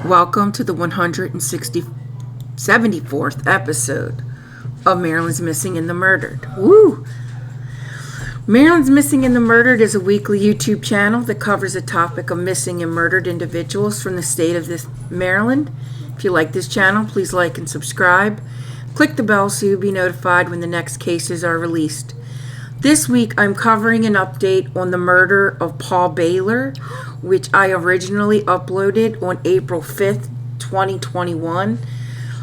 Welcome to the 174th episode of Maryland's Missing and the Murdered. Woo! Maryland's Missing and the Murdered is a weekly YouTube channel that covers a topic of missing and murdered individuals from the state of Maryland. If you like this channel, please like and subscribe. Click the bell so you'll be notified when the next cases are released. This week, I'm covering an update on the murder of Paul Behler, which I originally uploaded on April 5th, 2021.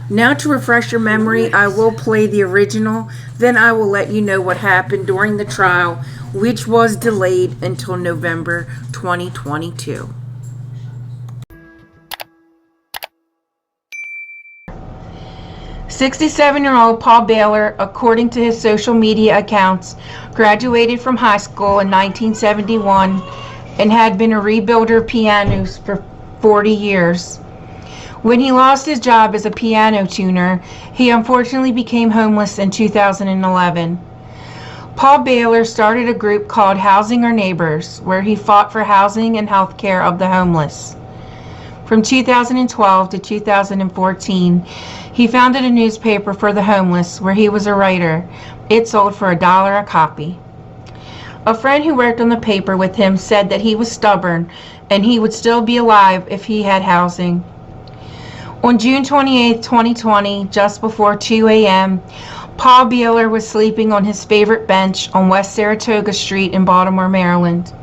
Now, to refresh your memory, I will play the original, then I will let you know what happened during the trial, which was delayed until November 2022. "67-year-old Paul Behler, according to his social media accounts, graduated from high school in 1971 and had been a rebuilder of pianos for 40 years. When he lost his job as a piano tuner, he unfortunately became homeless in 2011. Paul Behler started a group called Housing Our Neighbors, where he fought for housing and health care of the homeless. From 2012 to 2014, he founded a newspaper for the homeless where he was a writer. It sold for $1 a copy. A friend who worked on the paper with him said that he was stubborn and he would still be alive if he had housing. On June 28, 2020, just before 2 a.m., Paul Behler was sleeping on his favorite bench on West Saratoga Street in Baltimore, Maryland.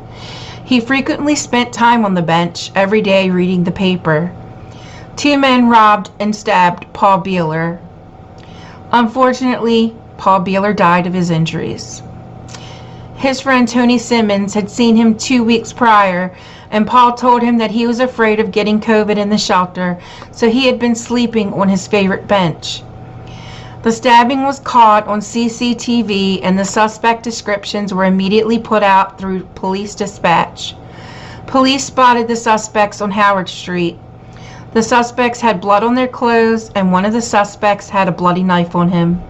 He frequently spent time on the bench every day reading the paper. Two men robbed and stabbed Paul Behler. Unfortunately, Paul Behler died of his injuries. His friend Tony Simmons had seen him 2 weeks prior, and Paul told him that he was afraid of getting COVID in the shelter, so he had been sleeping on his favorite bench. The stabbing was caught on CCTV, and the suspect descriptions were immediately put out through police dispatch. Police spotted the suspects on Howard Street. The suspects had blood on their clothes, and one of the suspects had a bloody knife on him.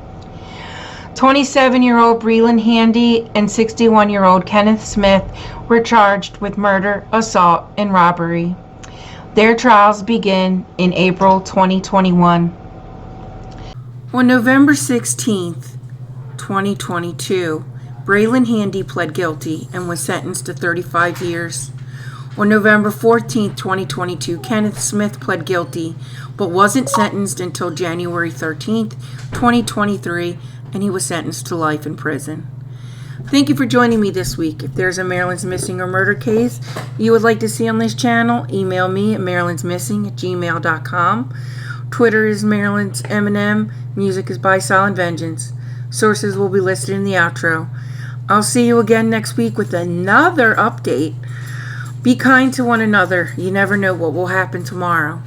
27-year-old Breland Handy and 61-year-old Kenneth Smith were charged with murder, assault, and robbery. Their trials begin in April 2021. On November 16th, 2022, Breland Handy pled guilty and was sentenced to 35 years. On November 14th, 2022, Kenneth Smith pled guilty but wasn't sentenced until January 13th, 2023, and he was sentenced to life in prison. Thank you for joining me this week. If there's a Maryland's Missing or Murder case you would like to see on this channel, email me at marylandsmissing@gmail.com. Twitter is Maryland's M&M. Music is by Silent Vengeance. Sources will be listed in the outro. I'll see you again next week with another update. Be kind to one another. You never know what will happen tomorrow.